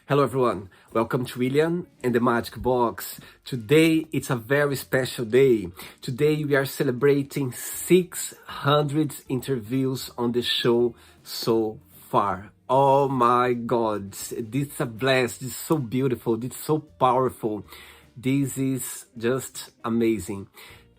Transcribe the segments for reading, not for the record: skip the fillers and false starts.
Hello everyone, welcome to William and the Magic Box. Today it's a very special day. Today we are celebrating 600 interviews on the show so far. Oh my god, this is a blast, this is so beautiful, this is so powerful. This is just amazing.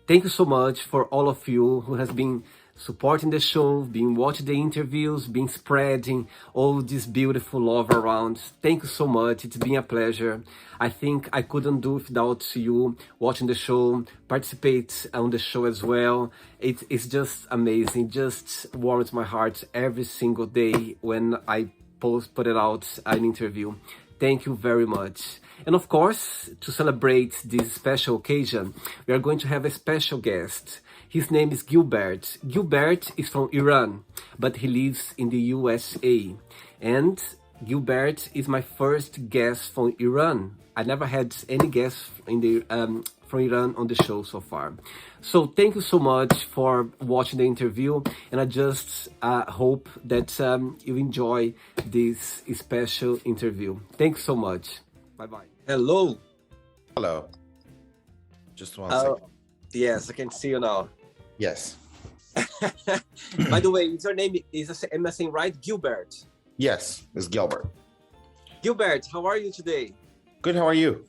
Thank you so much for all of you who has been supporting the show, been watching the interviews, been spreading all this beautiful love around. Thank you so much. It's been a pleasure. I think I couldn't do without you watching the show, participate on the show as well. It's just amazing. Just warms my heart every single day when I put it out an interview. Thank you very much. And of course, to celebrate this special occasion, we are going to have a special guest. His name is Gilbert. Gilbert is from Iran, but he lives in the USA. And Gilbert is my first guest from Iran. I never had any guests from Iran on the show so far. So thank you so much for watching the interview, and I just hope that you enjoy this special interview. Thanks so much. Bye-bye. Hello. Hello. Just one second. Yes, I can see you now. Yes. By the way, is your name, am I saying right? Gilbert. Yes, it's Gilbert. Gilbert, how are you today? Good, how are you?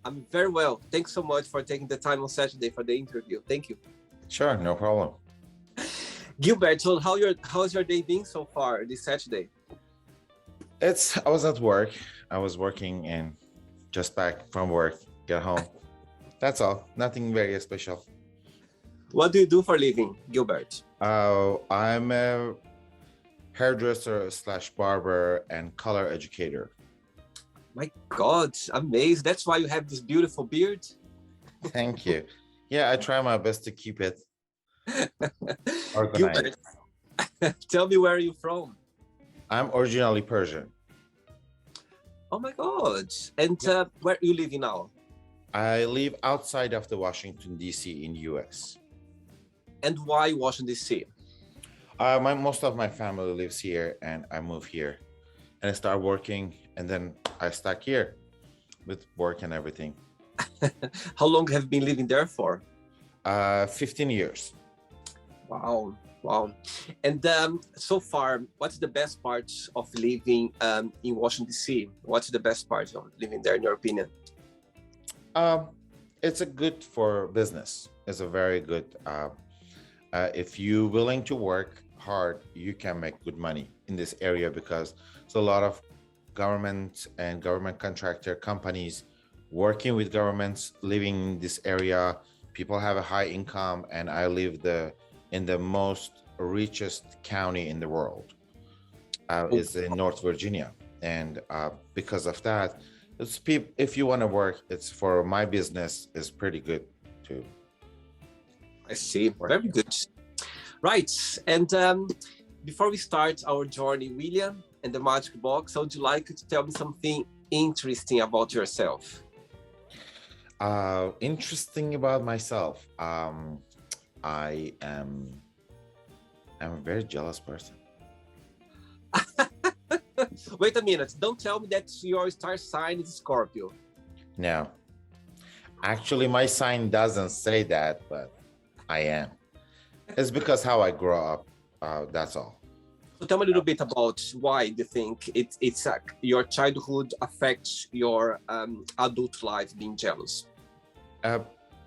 I'm very well. Thanks so much for taking the time on Saturday for the interview. Thank you. Sure, no problem. Gilbert, so how's your day been so far this Saturday? I was at work. I was working and just back from work, get home. That's all. Nothing very special. What do you do for a living, Gilbert? I'm a hairdresser / barber and color educator. My God, amazing. That's why you have this beautiful beard. Thank you. Yeah, I try my best to keep it organized. Gilbert, tell me, where are you from? I'm originally Persian. Oh my God. And where are you living now? I live outside of the Washington, D.C. in U.S. And why Washington, D.C.? Most of my family lives here, and I moved here. And I start working, and then I stuck here with work and everything. How long have you been living there for? 15 years. Wow. And so far, what's the best part of living in Washington, D.C.? What's the best part of living there, in your opinion? It's a good for business. It's a very good. If you're willing to work hard, you can make good money in this area because there's a lot of government and government contractor companies working with governments living in this area. People have a high income, and I live in the most richest county in the world. It's in North Virginia, and because of that, if you want to work, it's for my business is pretty good too. I see. Very good. Right. And before we start our journey, William and the Magic Box, would you like to tell me something interesting about yourself? Interesting about myself. I'm a very jealous person. Wait a minute. Don't tell me that your star sign is Scorpio. No. Actually, my sign doesn't say that, but I am. It's because how I grow up. That's all. So tell me a little bit about why you think it's your childhood affects your adult life, being jealous.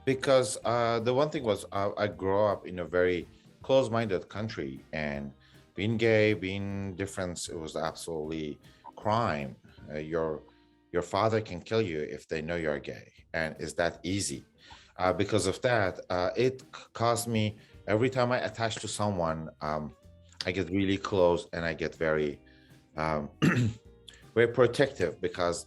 Because the one thing was I grew up in a very close-minded country, and being gay, being different, it was absolutely crime. Your father can kill you if they know you're gay, and it's that easy. Because of that, it caused me every time I attach to someone, I get really close and I get very, very protective because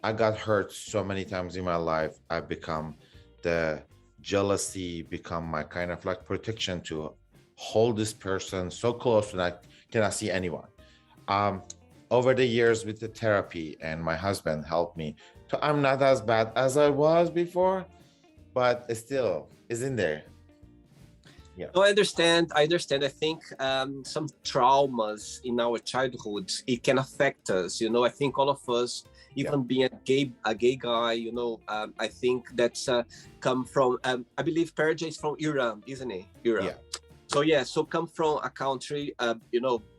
I got hurt so many times in my life. I've become the jealousy, become my kind of like protection to hold this person so close that I cannot see anyone. Over the years with the therapy, and my husband helped me, I'm not as bad as I was before, but it still is in there. Yeah. No, I understand. I understand. I think some traumas in our childhood, it can affect us. I think all of us, even being a gay guy, I think that's come from. I believe Perja is from Iran, isn't it? Iran. Yeah. So come from a country,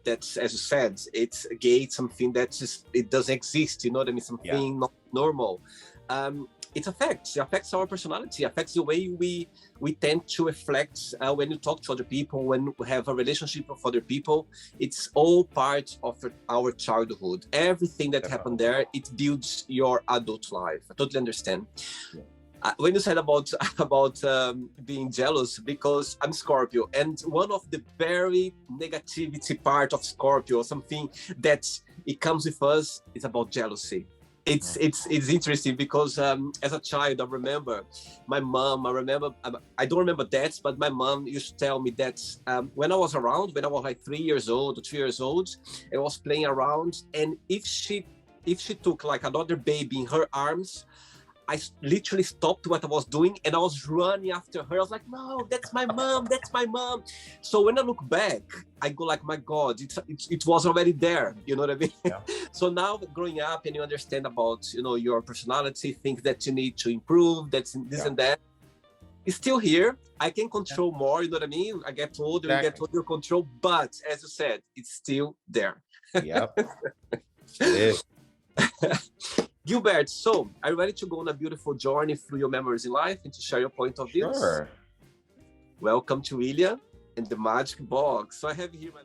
that's, as you said, it's gay, it's something that just, it doesn't exist. You know what I mean? Something not normal. It affects our personality, affects the way we tend to reflect when you talk to other people, when we have a relationship with other people. It's all part of our childhood. Everything that happened there, it builds your adult life. I totally understand. Yeah. When you said about being jealous, because I'm Scorpio, and one of the very negativity part of Scorpio, something that it comes with us, is about jealousy. It's interesting because as a child, I remember my mom. I don't remember that, but my mom used to tell me that when I was like 3 years old or 2 years old, I was playing around, and if she took like another baby in her arms, I literally stopped what I was doing and I was running after her. I was like, no, that's my mom, that's my mom. So when I look back, I go like, my God, it was already there. You know what I mean? Yeah. So now growing up and you understand about, your personality, things that you need to improve, that's this and that. It's still here. I can control more, you know what I mean? I get older, you get older control, but as you said, it's still there. Yep. It is. Gilbert, so are you ready to go on a beautiful journey through your memories in life and to share your point of views? Sure. Welcome to William and the Magic Box. So I have here my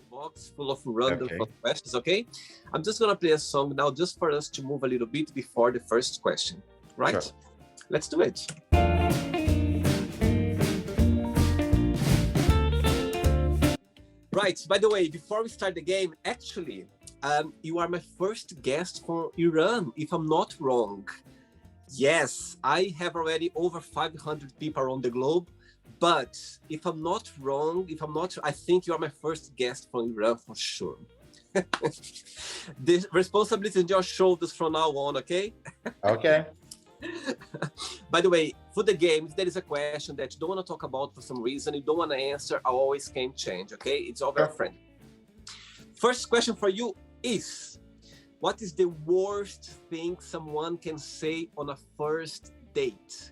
box full of random questions, okay? I'm just gonna play a song now just for us to move a little bit before the first question, right? Sure. Let's do it. Right, by the way, before we start the game, actually, you are my first guest from Iran, if I'm not wrong. Yes, I have already over 500 people around the globe, but if I'm not wrong, I think you are my first guest from Iran for sure. The responsibility is on your shoulders from now on, okay? Okay. By the way, for the game, if there is a question that you don't want to talk about for some reason, you don't want to answer, I always can change, okay? It's all very friendly. First question for you is, what is the worst thing someone can say on a first date?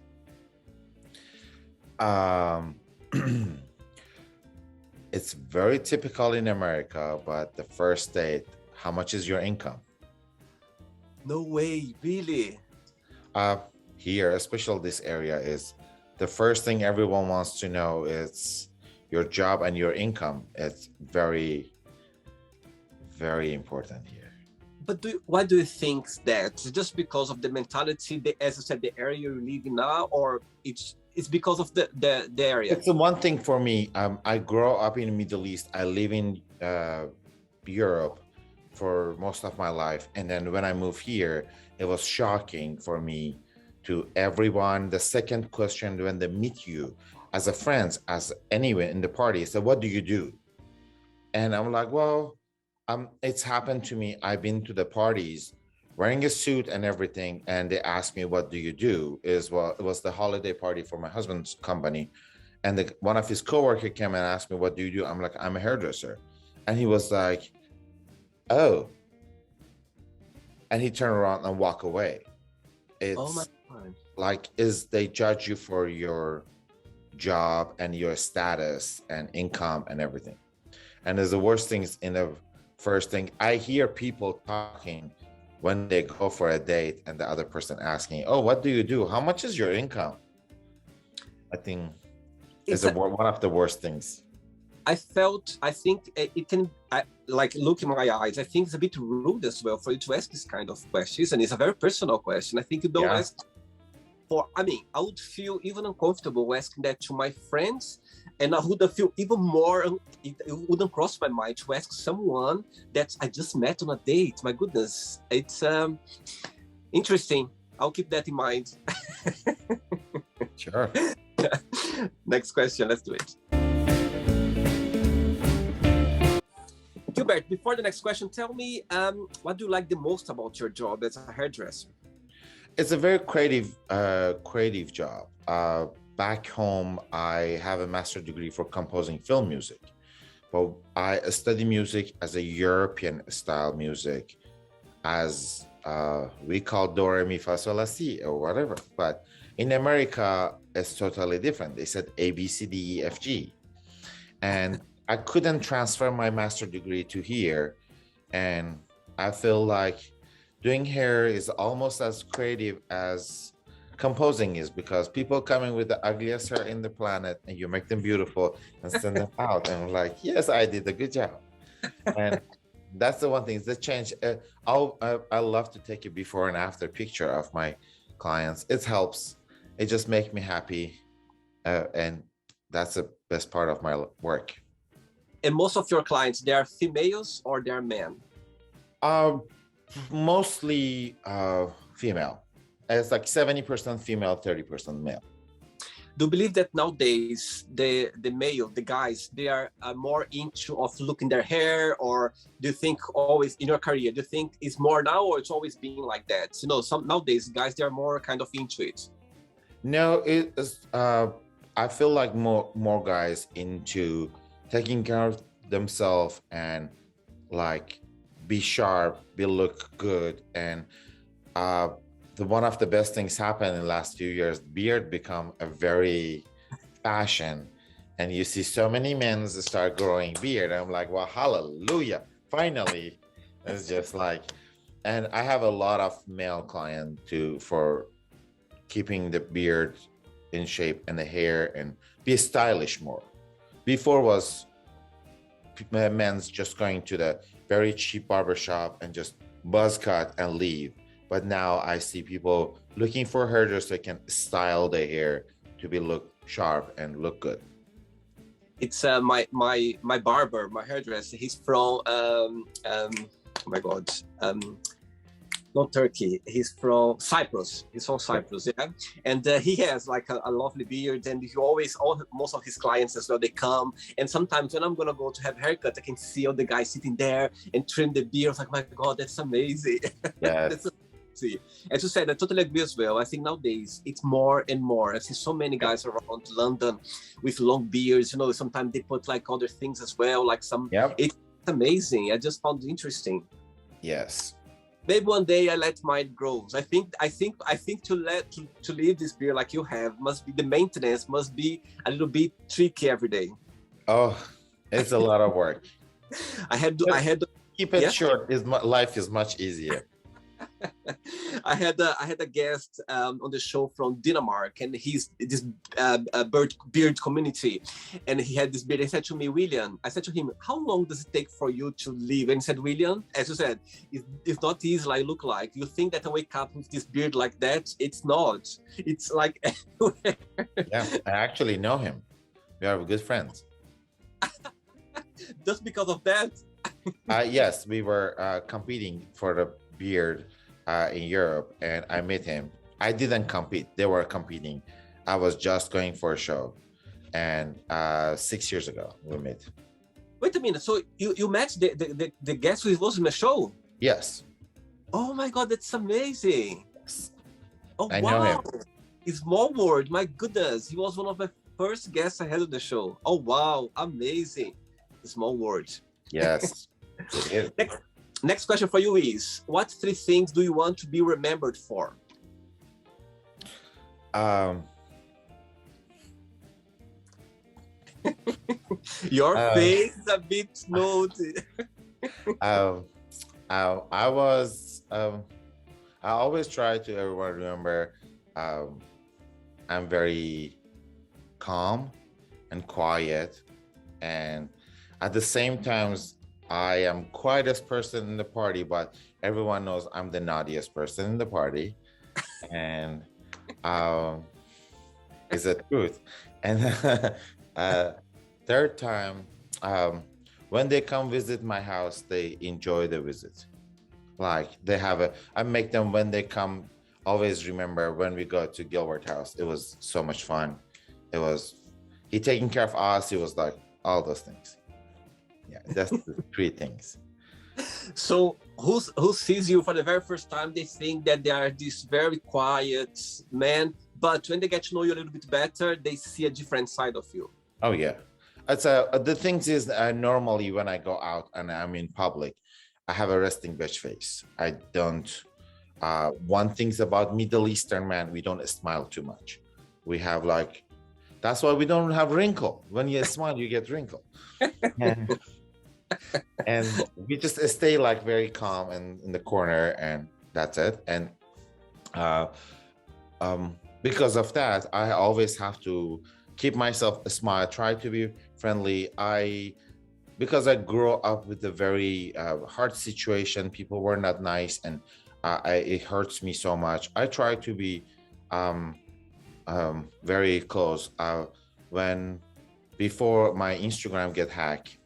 It's very typical in America, but the first date, how much is your income? No way, really? Here, especially this area, is the first thing everyone wants to know is your job and your income. It's very, very important here. But why do you think that? Just because of the mentality, as I said, the area you live in now, or it's because of the area? It's the one thing for me. I grew up in the Middle East. I live in Europe for most of my life. And then when I moved here, it was shocking for me to everyone. The second question when they meet you as a friend, as anyone in the party, so what do you do? And I'm like, well, it's happened to me. I've been to the parties wearing a suit and everything, and they asked me, what do you do? It was the holiday party for my husband's company, and one of his coworkers came and asked me, what do you do? I'm like, I'm a hairdresser. And he was like, oh. And he turned around and walked away. It's like, they judge you for your job and your status and income and everything. And there's the worst things in the first thing. I hear people talking when they go for a date and the other person asking, oh, what do you do? How much is your income? I think it's one of the worst things. I think it can, like, look in my eyes, I think it's a bit rude as well for you to ask this kind of questions. And it's a very personal question. I think you don't ask I would feel even uncomfortable asking that to my friends. And I would feel even more, it wouldn't cross my mind to ask someone that I just met on a date. My goodness, it's interesting. I'll keep that in mind. Sure. Next question, let's do it. Gilbert, before the next question, tell me what do you like the most about your job as a hairdresser? It's a very creative job. Back home, I have a master's degree for composing film music, but I study music as a European style music, as we call do re mi fa sol la si or whatever. But in America, it's totally different. They said A B C D E F G, and I couldn't transfer my master's degree to here, and I feel like doing hair is almost as creative as composing is, because people coming with the ugliest hair in the planet and you make them beautiful and send them out, and I'm like, yes, I did a good job. And that's the one thing, the change. I love to take a before and after picture of my clients. It helps. It just makes me happy, and that's the best part of my work. And most of your clients, they are females or they are men? Mostly female. It's like 70% female, 30% male. Do you believe that nowadays the male, the guys, they are more into of looking their hair, or do you think always in your career, do you think it's more now, or it's always been like that? You know, some nowadays guys, they are more kind of into it. No, it is. I feel like more guys into taking care of themselves and like be sharp, be look good, and one of the best things happened in the last few years. Beard become a very fashion, and you see so many men start growing beard. I'm like, well, hallelujah! Finally, it's just like, and I have a lot of male clients too for keeping the beard in shape and the hair and be stylish more. Before was men's just going to the very cheap barbershop and just buzz cut and leave. But now I see people looking for hairdressers that can style their hair to be look sharp and look good. It's my barber, my hairdresser. He's from oh my God, not Turkey. He's from Cyprus. He's from Cyprus, yeah. And he has like a lovely beard, and he always, most of his clients as well, they come. And sometimes when I'm gonna go to have a haircut, I can see all the guys sitting there and trim the beard. It's like, my God, that's amazing. Yeah. That's amazing. As you said, I totally agree as well. I think nowadays it's more and more. I see so many guys around London with long beards. You know, sometimes they put like other things as well, like some. Yep. It's amazing. I just found it interesting. Yes. Maybe one day I let mine grow. I think to leave this beard like you have must be, the maintenance must be a little bit tricky every day. Oh, it's a lot of work. I had to keep it short. Life is much easier. I had a guest on the show from Denmark, and he's this beard community, and he had this beard. He said to me, William, I said to him, how long does it take for you to leave? And he said, William, as you said, it's not easy like look like. You think that I wake up with this beard like that? It's not. It's like everywhere. Yeah, I actually know him. We are good friends. Just because of that? Yes, we were competing for the beard in Europe, and I met him. I didn't compete. They were competing. I was just going for a show, and 6 years ago we met. Wait a minute. So you met the guest who was in the show? Yes. Oh my God, that's amazing. Yes. Oh, I wow. know him. Small world, my goodness. He was one of my first guests I had on the show. Oh wow, amazing. Small world. Yes. Next question for you is, what 3 things do you want to be remembered for? Your face is a bit naughty. I always try to everyone remember I'm very calm and quiet, and at the same times I am quietest person in the party, but everyone knows I'm the naughtiest person in the party, and it's the truth. And third time, when they come visit my house, they enjoy the visit. Like I make them, when they come, always remember when we go to Gilbert house, it was so much fun. He taking care of us. It was like all those things. Yeah, That's the three things. So who sees you for the very first time, they think that they are this very quiet man, but when they get to know you a little bit better, they see a different side of you. Oh yeah, it's the things is normally when I go out and I'm in public, I have a resting bitch face. I don't. One thing's about Middle Eastern man, we don't smile too much. We have like, that's why we don't have wrinkle. When you smile, you get wrinkle. And we just stay like very calm and in the corner, and that's it. And because of that, I always have to keep myself a smile, try to be friendly. Because I grew up with a very hard situation, people were not nice, and it hurts me so much. I try to be very close. Before my Instagram get hacked,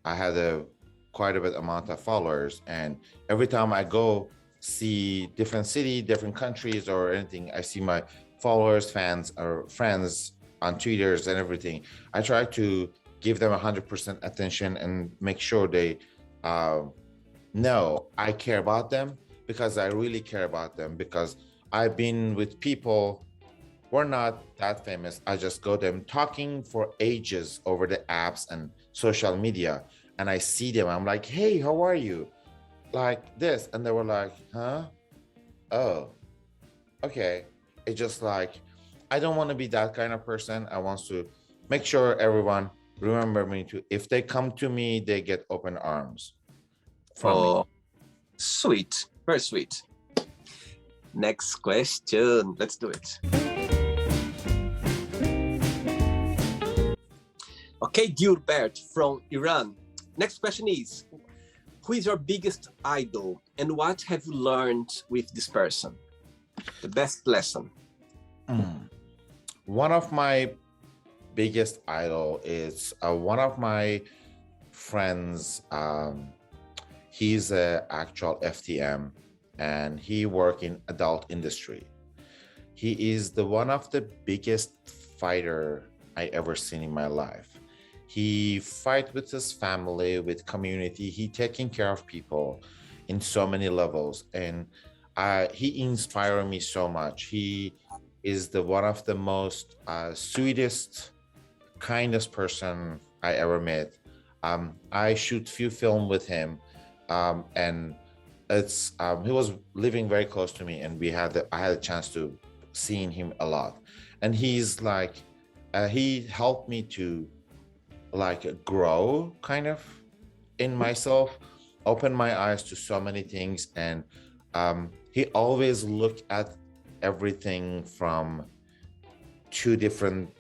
I had quite a bit amount of followers, and every time I go see different city, different countries or anything, I see my followers, fans or friends on Twitters and everything. I try to give them 100% attention and make sure they know I care about them, because I really care about them, because I've been with people who are not that famous. I just go them talking for ages over the apps and social media, and I see them, I'm like, hey, how are you? Like this. And they were like, huh? Oh, okay. It's just like, I don't want to be that kind of person. I want to make sure everyone remember me too. If they come to me, they get open arms from me. Sweet, very sweet. Next question, let's do it. Okay, Gilbert from Iran. Next question is, who is your biggest idol and what have you learned with this person? The best lesson. One of my biggest idol is one of my friends. He's an actual FTM and he work in adult industry. He is one of the biggest fighter I ever seen in my life. He fight with his family, with community. He taking care of people in so many levels, and he inspired me so much. He is one of the most sweetest, kindest person I ever met. I shoot few film with him, and it's he was living very close to me, and I had a chance to seeing him a lot, and he's like he helped me to like grow kind of in myself, open my eyes to so many things, and he always looked at everything from two different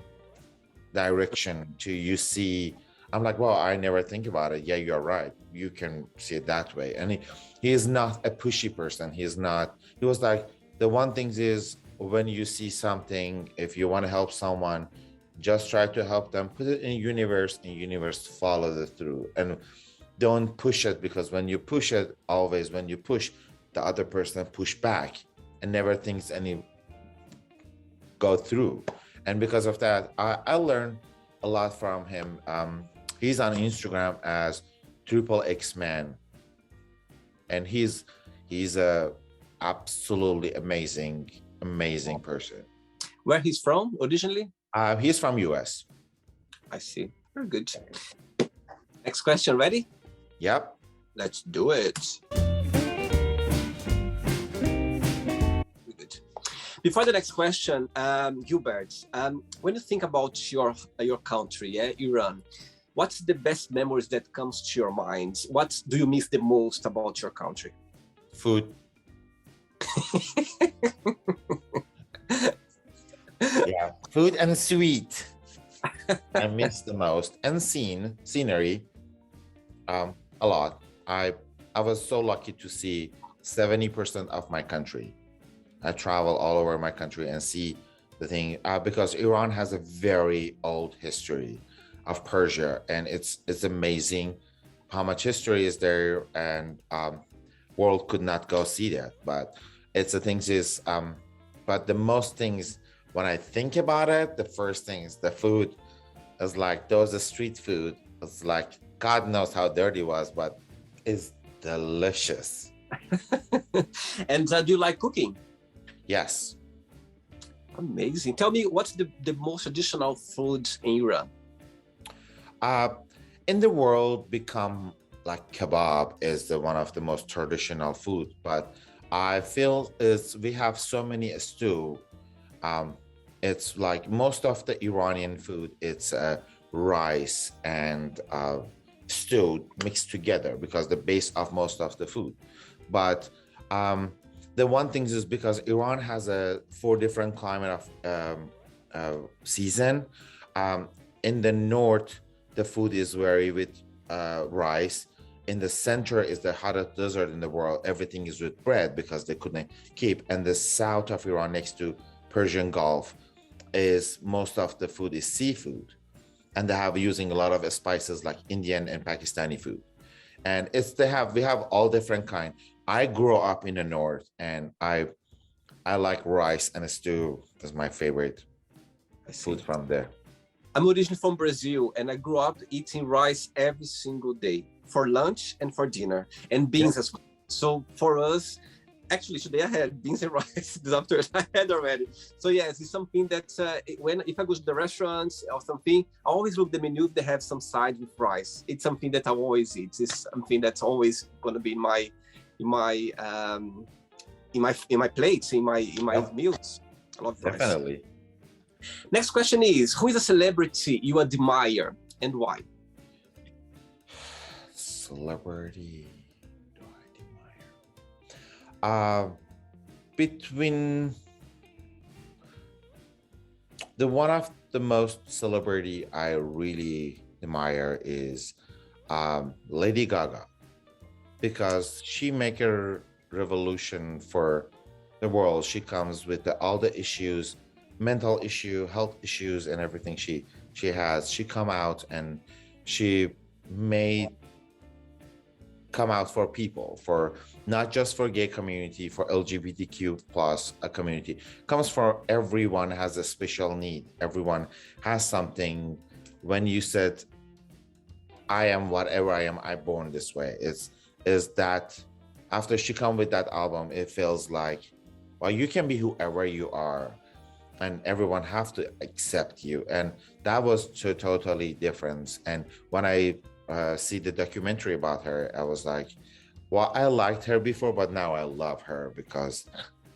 direction to you see. I'm like, well, I never think about it. Yeah, you're right, you can see it that way. And he is not a pushy person. He was like, the one thing is, when you see something, if you want to help someone, just try to help them, put it in universe, and universe follow it through, and don't push it, because when you push it, always when you push, the other person push back and never thinks any go through. And because of that, I learned a lot from him. He's on Instagram as Triple X Man, and he's a absolutely amazing person. Where he's from originally? He's from US. I see. Very good. Next question, ready? Yep. Let's do it. Very good. Before the next question, Gilbert, when you think about your country, Iran, what's the best memories that comes to your mind? What do you miss the most about your country? Food. Yeah, food and sweet. I miss the most, and scenery a lot. I was so lucky to see 70% of my country. I travel all over my country and see the thing, because Iran has a very old history of Persia, and it's amazing how much history is there, and world could not go see that. But it's the things is but the most things, when I think about it, the first thing is the food. It's like those street food. It's like God knows how dirty it was, but it's delicious. And do you like cooking? Yes. Amazing. Tell me, what's the most traditional food in Iran? In the world, become like kebab is one of the most traditional food, but I feel we have so many stew. It's like most of the Iranian food, it's rice and stew mixed together because the base of most of the food. But the one thing is because Iran has four different climate of season. In the north, the food is very with rice. In the center is the hottest desert in the world. Everything is with bread because they couldn't keep. And the south of Iran, next to Persian Gulf, is most of the food is seafood, and they have using a lot of spices like Indian and Pakistani food. And we have all different kind. I grew up in the north, and I like rice and stew is my favorite food from there. I'm originally from Brazil, and I grew up eating rice every single day for lunch and for dinner, and beans as well. So for us, actually today I had beans and rice. This afternoon I had already. So yes, it's something that if I go to the restaurants or something, I always look at the menu if they have some side with rice. It's something that I always eat. It's something that's always going to be in my plates, in my meals. I love rice. Definitely. Next question is, who is a celebrity you admire and why? Celebrity do I admire? Between one of the most celebrity I really admire is Lady Gaga, because she make a revolution for the world. She comes with all the issues, mental issue, health issues, and everything she has. She come out and she made come out for people, for not just for gay community, for LGBTQ plus a community. Comes for everyone has a special need. Everyone has something. When you said, I am whatever I am, I born this way. Is that after she come with that album, it feels like, well, you can be whoever you are, and everyone have to accept you. And that was totally different. And when I see the documentary about her, I was like, well, I liked her before, but now I love her, because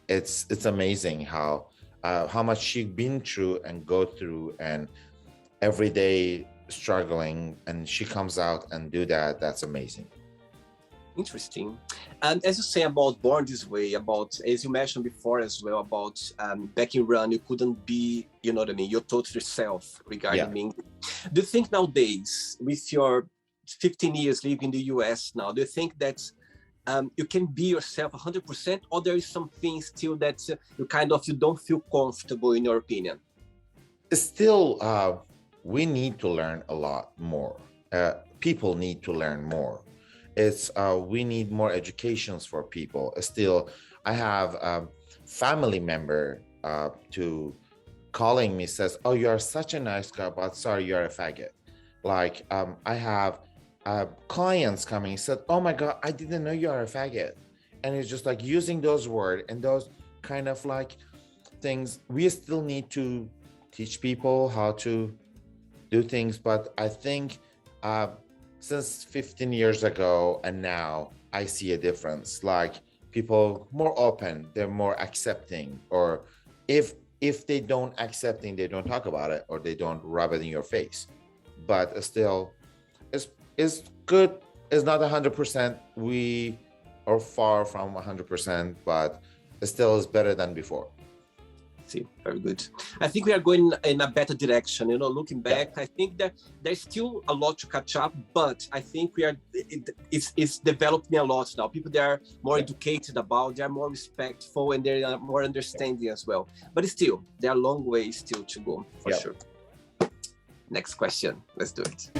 it's amazing how much she's been through and go through, and every day struggling, and she comes out and do that. That's amazing. Interesting. And as you say about Born This Way, about, as you mentioned before as well, about back in Iran, you couldn't be, you know what I mean, your total self regarding being. Do you think nowadays, with your 15 years living in the US now, do you think that you can be yourself 100%, or there is something still that you don't feel comfortable, in your opinion? Still, we need to learn a lot more. People need to learn more. We need more educations for people. Still, I have a family member to calling me, says, oh, you are such a nice guy, but sorry, you're a faggot. Like, I have clients coming, said, oh my God, I didn't know you are a faggot. And it's just like using those words and those kind of like things. We still need to teach people how to do things. But I think since 15 years ago and now, I see a difference. Like, people more open, they're more accepting, or if they don't accepting, they don't talk about it, or they don't rub it in your face. But still, it's good. It's not 100%. We are far from 100%, but it still is better than before. See, very good. I think we are going in a better direction. Looking back, I think that there's still a lot to catch up, but I think it's developing a lot now. People, they are more educated about, they are more respectful, and they are more understanding as well. But still, there are long ways still to go, for sure. Next question. Let's do it.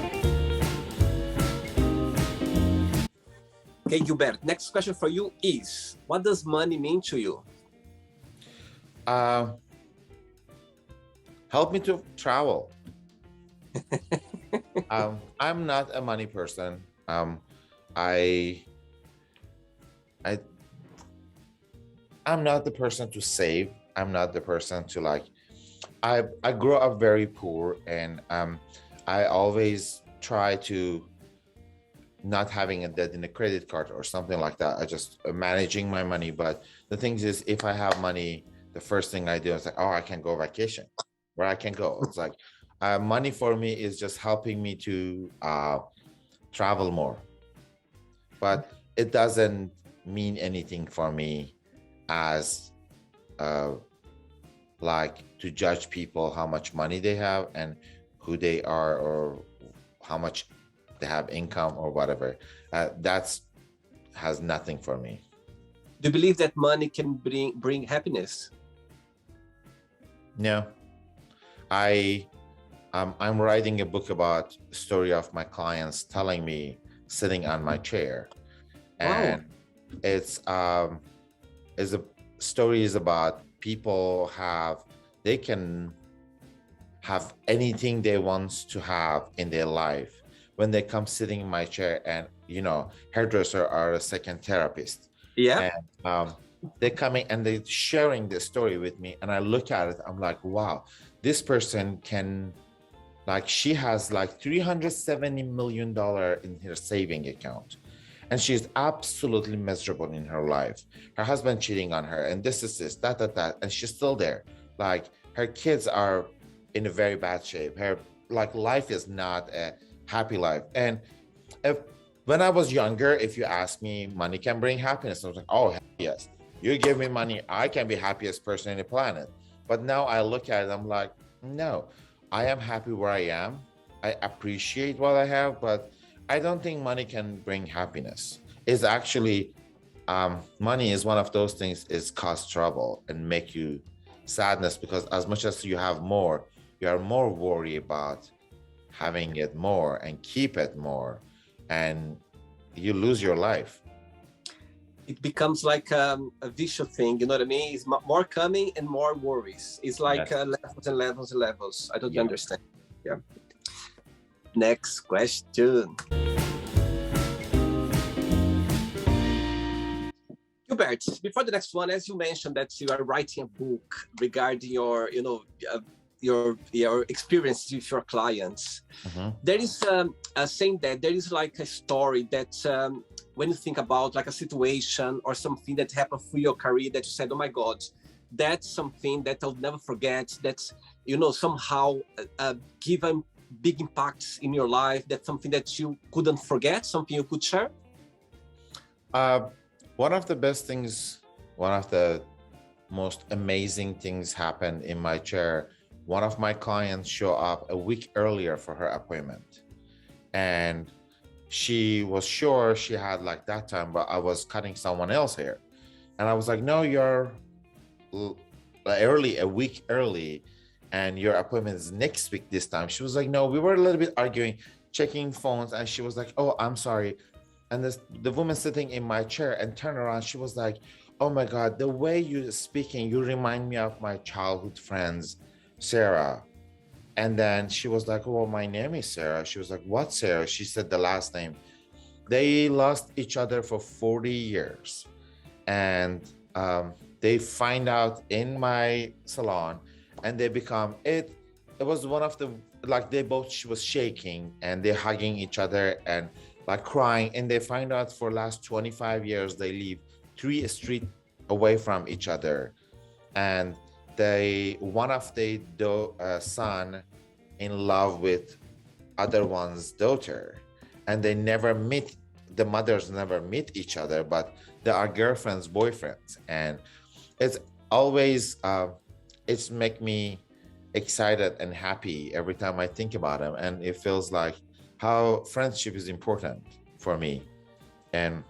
Okay, Gilbert, next question for you is, what does money mean to you? Help me to travel. I'm not a money person. I I I'm not the person to save. I'm not the person to like. I grew up very poor, and I always try to not having a debt in a credit card or something like that. I just managing my money. But the thing is, if I have money, the first thing I do is like, oh, I can go vacation, where I can go. It's like money for me is just helping me to travel more, but it doesn't mean anything for me as uh, like to judge people how much money they have and who they are or how much they have income or whatever. That's has nothing for me. Do you believe that money can bring happiness? No, I I'm writing a book about story of my clients telling me sitting on my chair, and it's is a story is about people they can have anything they want to have in their life when they come sitting in my chair. And hairdresser are a second therapist. Yeah. And they're coming and they're sharing the story with me, and I look at it, I'm like, wow, this person can, like, she has like $370 million in her saving account, and she's absolutely miserable in her life. Her husband cheating on her, and this, that, and she's still there. Like, her kids are in a very bad shape. Her life is not a happy life. And when I was younger, if you ask me, money can bring happiness, I was like, oh yes, you give me money, I can be happiest person in the planet. But now I look at it, I'm like, no, I am happy where I am. I appreciate what I have, but I don't think money can bring happiness. It's actually money is one of those things is cause trouble and make you sadness, because as much as you have more, you are more worried about having it more and keep it more, and you lose your life. It becomes like a vicious thing, you know what I mean? It's more coming and more worries. It's like Yes. levels and levels and levels. I don't Yeah. understand. Yeah. Next question. Gilbert, before the next one, as you mentioned that you are writing a book regarding your, your experience with your clients. Mm-hmm. There is a saying that there is like a story that when you think about like a situation or something that happened through your career that you said, oh my God, that's something that I'll never forget. That's, somehow given big impacts in your life. That's something that you couldn't forget, something you could share? One of the best things, one of the most amazing things happened in my chair. One of my clients showed up a week earlier for her appointment, and she was sure she had like that time, but I was cutting someone else hair. And I was like, no, you're a week early, and your appointment is next week this time. She was like, no, we were a little bit arguing, checking phones, and she was like, oh, I'm sorry. And the woman sitting in my chair and turned around, she was like, oh my God, the way you're speaking, you remind me of my childhood friends, Sarah. And then she was like, oh, my name is Sarah. She was like, what Sarah? She said the last name. They lost each other for 40 years. And they find out in my salon, and they become it. It was one of the, like, she was shaking and they're hugging each other and like crying. And they find out for last 25 years, they live 3 streets away from each other. And one of the son in love with other one's daughter, and they never meet. The mothers never meet each other, but they are girlfriends, boyfriends. And it's always it's make me excited and happy every time I think about them. And it feels like how friendship is important for me, and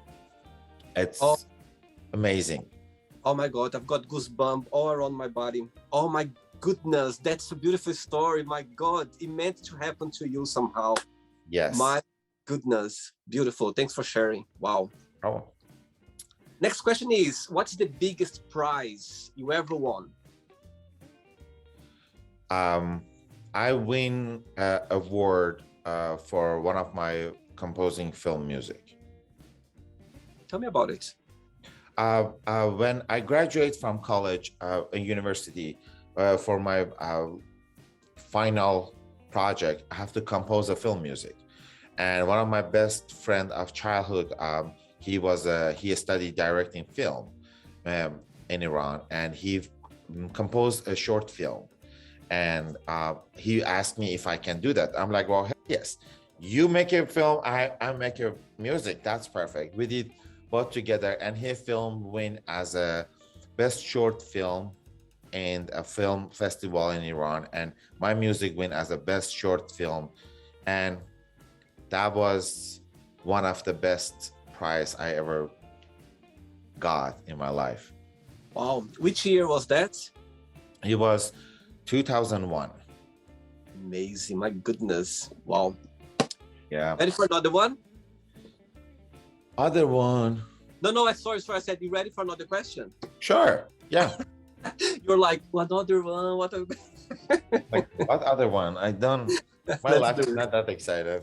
it's amazing. Oh my God, I've got goosebumps all around my body. Oh my goodness, that's a beautiful story. My God, it meant to happen to you somehow. Yes. My goodness, beautiful. Thanks for sharing. Wow. Oh. Next question is, what's the biggest prize you ever won? I win an award for one of my composing film music. Tell me about it. When I graduate from college, university, for my final project, I have to compose a film music. And one of my best friend of childhood, he studied directing film in Iran, and he composed a short film. And he asked me if I can do that. I'm like, well, yes. You make a film, I make your music. That's perfect. We did both together, and his film win as a best short film in a film festival in Iran, and my music win as a best short film. And that was one of the best prize I ever got in my life. Wow. Which year was that? It was 2001. Amazing. My goodness. Wow. Yeah. Ready for another one? Other one. No, sorry. I said, you ready for another question? Sure. Yeah. You're like, what other one? What other... Like, what other one? I don't. My life is not that excited.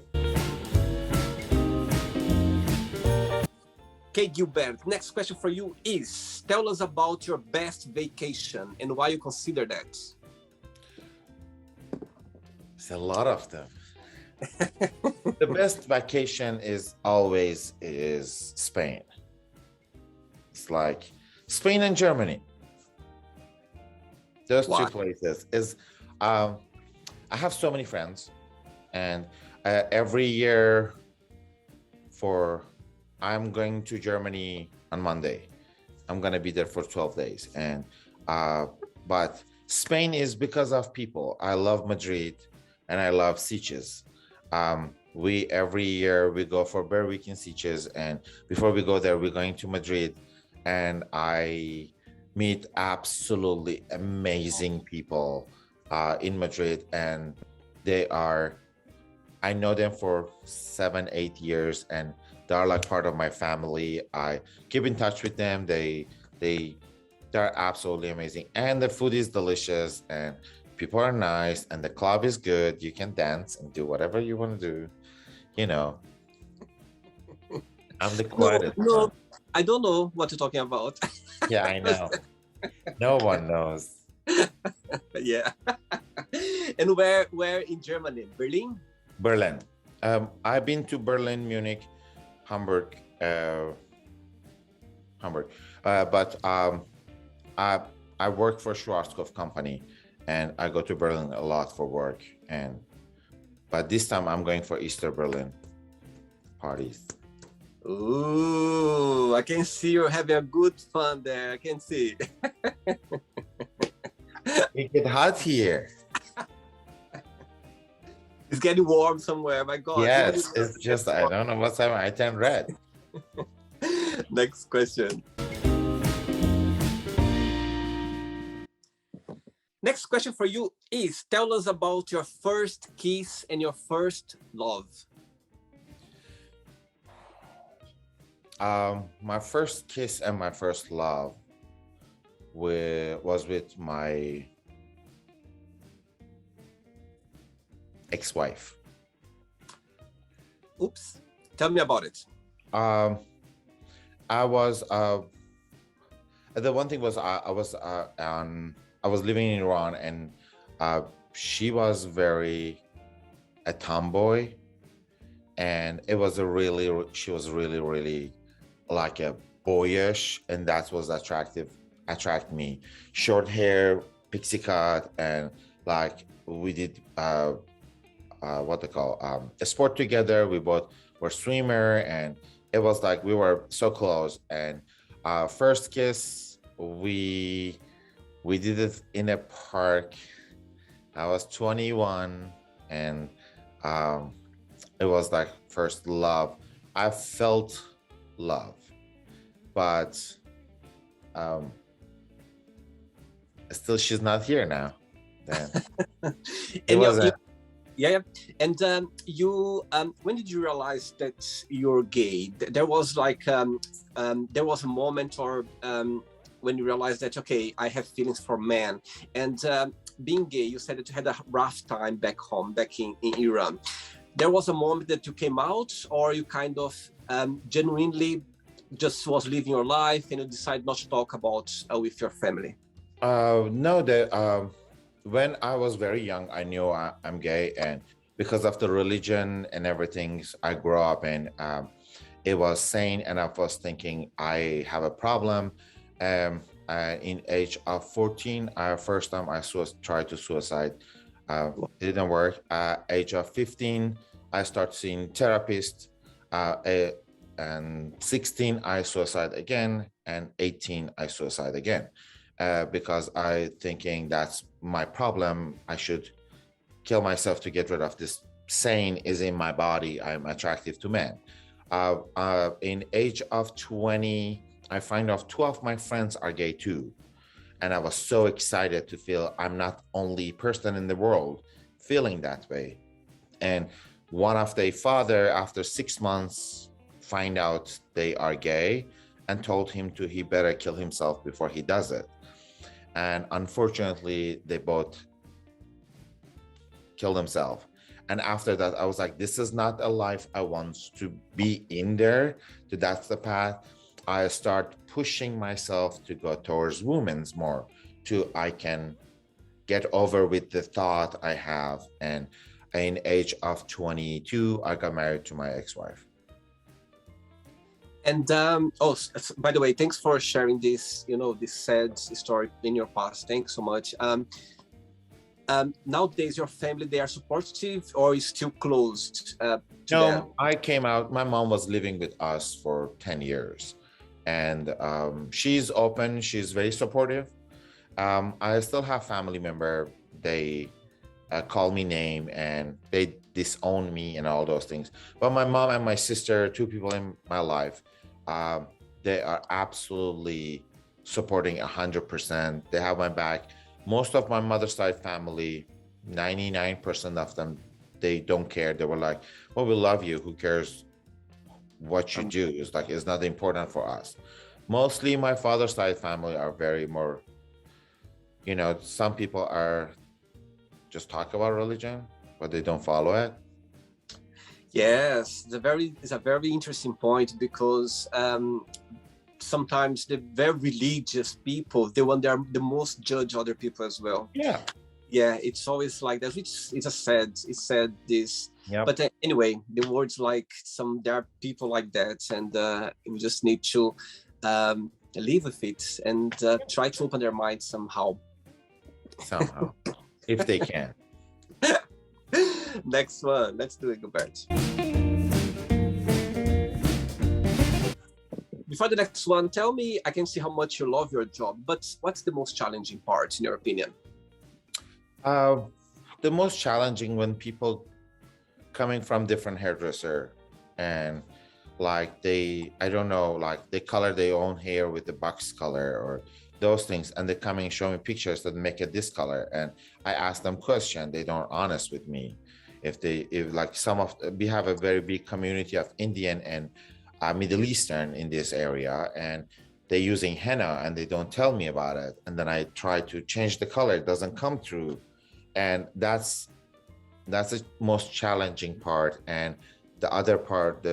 Okay, Gilbert, next question for you is, tell us about your best vacation and why you consider that. It's a lot of them. The best vacation is always Spain. It's like Spain and Germany. Those two places is. I have so many friends, and every year I'm going to Germany on Monday. I'm gonna be there for 12 days, and but Spain is because of people. I love Madrid, and I love Sitges. We every year we go for Bear Week in Sitges, and before we go there, we're going to Madrid, and I meet absolutely amazing people in Madrid, and I know them for 7-8 years, and they're like part of my family. I keep in touch with them. They're absolutely amazing, and the food is delicious, and people are nice, and the club is good. You can dance and do whatever you want to do. You know, I'm the quietest one. No, I don't know what you're talking about. Yeah, I know. No one knows. Yeah. And where in Germany? Berlin? Berlin. I've been to Berlin, Munich, Hamburg, but I work for Schwarzkopf company, and I go to Berlin a lot for work. But this time I'm going for Easter Berlin parties. Ooh, I can see you're having a good fun there. I can see. It gets hot here. It's getting warm somewhere. My God. Yes, it's just, I don't know what's happening. I turn red. Next question. Next question for you is, tell us about your first kiss and your first love. My first kiss and my first love was with my ex-wife. Oops. Tell me about it. I was the one thing was I was living in Iran, and she was a tomboy, and she was really like a boyish, and that was attract me. Short hair, pixie cut, and like we did what they call a sport together. We both were swimmer, and it was like we were so close. And first kiss, we did it in a park. I was 21, and it was like first love. I felt love, but still she's not here now. Then yeah. And you when did you realize that you're gay? There was like there was a moment, or when you realized that, okay, I have feelings for men. And being gay, you said that you had a rough time back home, back in Iran. there was a moment that you came out, or you kind of genuinely just was living your life and you decided not to talk about with your family? No, when I was very young, I knew I'm gay, and because of the religion and everything I grew up in, it was sane, and I was thinking I have a problem. In age of 14, first time I tried to suicide. It didn't work. Age of 15, I started seeing therapists. And 16, I suicide again, and 18, I suicide again. Because I thinking that's my problem. I should kill myself to get rid of this. Sane is in my body. I'm attractive to men. In age of 20, I find out two of my friends are gay too. And I was so excited to feel I'm not only person in the world feeling that way. And one of their father, after 6 months, find out they are gay and told him he better kill himself before he does it. And unfortunately, they both killed themselves. And after that, I was like, this is not a life I want to be in there. So that's the path. I start pushing myself to go towards women's more, I can get over with the thought I have. And in age of 22, I got married to my ex-wife. And by the way, thanks for sharing this, this sad story in your past. Thanks so much. Nowadays, your family, they are supportive, or is still closed to them? I came out. My mom was living with us for 10 years, and she's open. She's very supportive. I still have family member. They call me name and they disown me and all those things. But my mom and my sister, two people in my life, they are absolutely supporting 100%. They have my back. Most of my mother's side family, 99% of them, they don't care. They were like, well, we love you. Who cares what you do? It's like, it's not important for us. Mostly my father's side family are very more, some people are just talk about religion, but they don't follow it. Yes, it's a very interesting point, because sometimes the very religious people, they want they're the most judge other people as well. Yeah, it's always like that. It's sad this. Yep. But anyway, the words like there are people like that, and we just need to live with it and try to open their minds somehow. If they can. Next one, let's do it, Gilbert. Before the next one, tell me, I can see how much you love your job, but what's the most challenging part, in your opinion? The most challenging when people coming from different hairdresser and like they color their own hair with the box color or those things, and they come and show me pictures that make it this color, and I ask them question, they don't honest with me. We have a very big community of Indian and Middle Eastern in this area, and they're using henna and they don't tell me about it, and then I try to change the color, it doesn't come through, and that's the most challenging part. And the other part,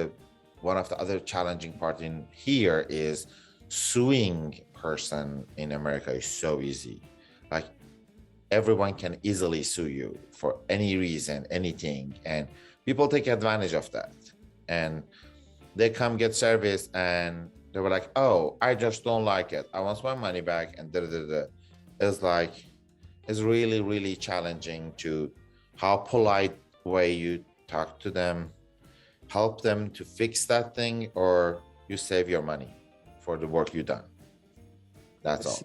one of the other challenging part in here is suing person in America is so easy. Like everyone can easily sue you for any reason, anything, and people take advantage of that. And they come get service and they were like, oh, I just don't like it, I want my money back, and it's really, really challenging to how polite way you talk to them, help them to fix that thing, or you save your money for the work you done. That's all.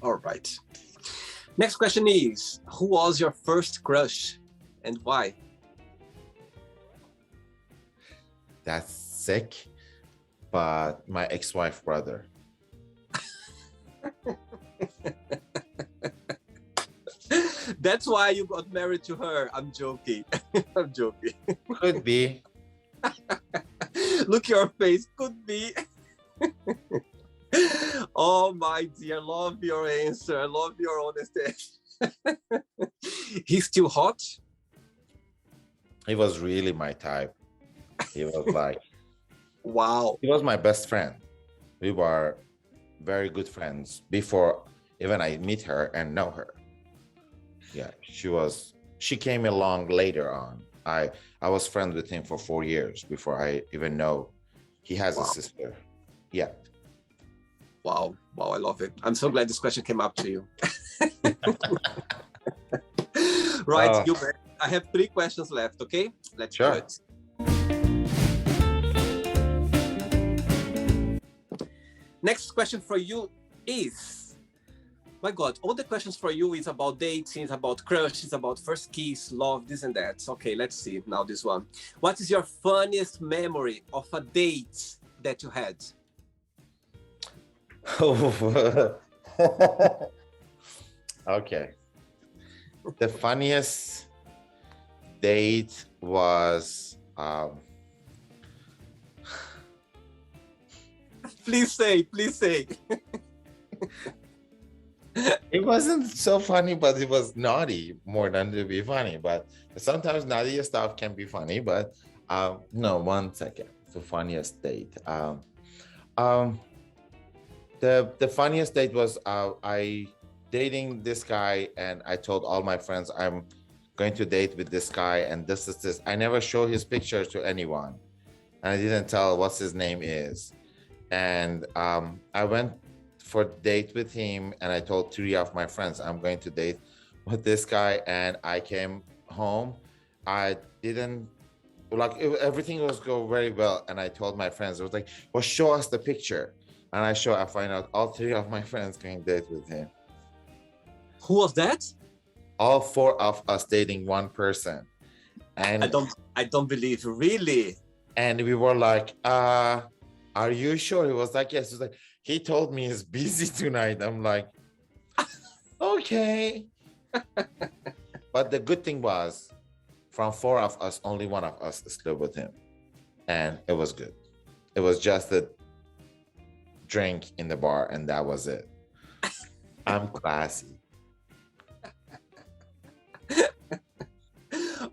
All right. Next question is, who was your first crush and why? That's sick, but my ex-wife brother. That's why you got married to her. I'm joking. I'm joking. Could be. Look your face. Could be. Oh my dear, love your answer. I love your honesty. He's still hot? He was really my type. He was like, Wow. he was my best friend. We were very good friends before even I meet her and know her. Yeah, she came along later on. I was friends with him for 4 years before I even know he has a Wow. sister. Yeah. Wow. Wow. I love it. I'm so glad this question came up to you. Right, Oh, Gilbert. I have 3 questions left. Okay, let's do sure. it. Next question for you is, my God, all the questions for you is about dating, it's about crush, it's about first kiss, love, this and that. Okay, let's see now this one. What is your funniest memory of a date that you had? Okay. The funniest date was Please say, please say. it wasn't so funny, but it was naughty more than to be funny. But sometimes naughty stuff can be funny. But no, 1 second. The funniest date. Um, the funniest date was I dating this guy, and I told all my friends I'm going to date with this guy, and this is this. I never show his picture to anyone, and I didn't tell what his name is. And I went for a date with him, and I told 3 of my friends I'm going to date with this guy, and I came home. I didn't everything was go very well, and I told my friends, I was like, well, show us the picture. And I find out all 3 of my friends going date with him. Who was that? All 4 of us dating one person. And I don't believe, really. and we were like, are you sure? He was like, yes. He was like, he told me he's busy tonight. I'm like, okay. But the good thing was, from 4 of us, only 1 of us slept with him. And it was good. It was just a drink in the bar, and that was it. I'm classy.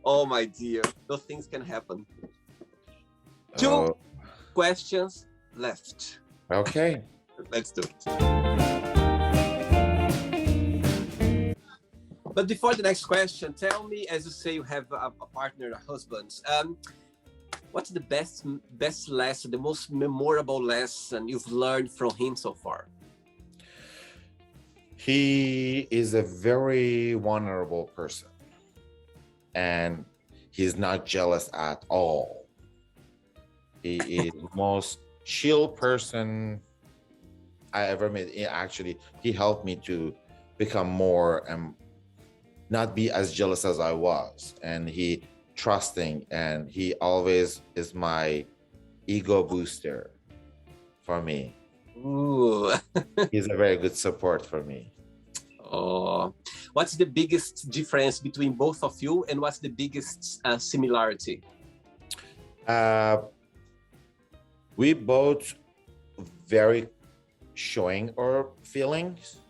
Oh my dear, those things can happen. 2 Oh, questions left. okay. Let's do it. But before the next question, tell me, as you say you have a partner, a husband, what's the best lesson, the most memorable lesson you've learned from him so far? He is a very vulnerable person, and he's not jealous at all. He is the most chill person I ever met. He helped me to become more and not be as jealous as I was. And he trusting, and he always is my ego booster for me. Ooh. He's a very good support for me. Oh, what's the biggest difference between both of you, and what's the biggest similarity? We both very showing our feelings,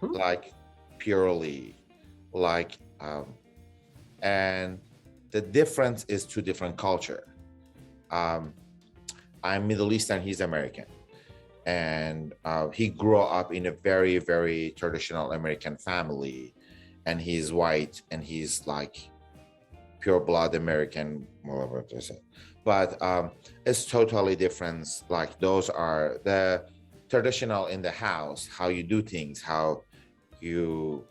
like purely, like and the difference is 2 different culture. I'm Middle Eastern, he's American, and he grew up in a very, very traditional American family, and he's white, and he's like pure blood American, whatever to say. But it's totally different. Like, those are the traditional in the house, how you do things, how you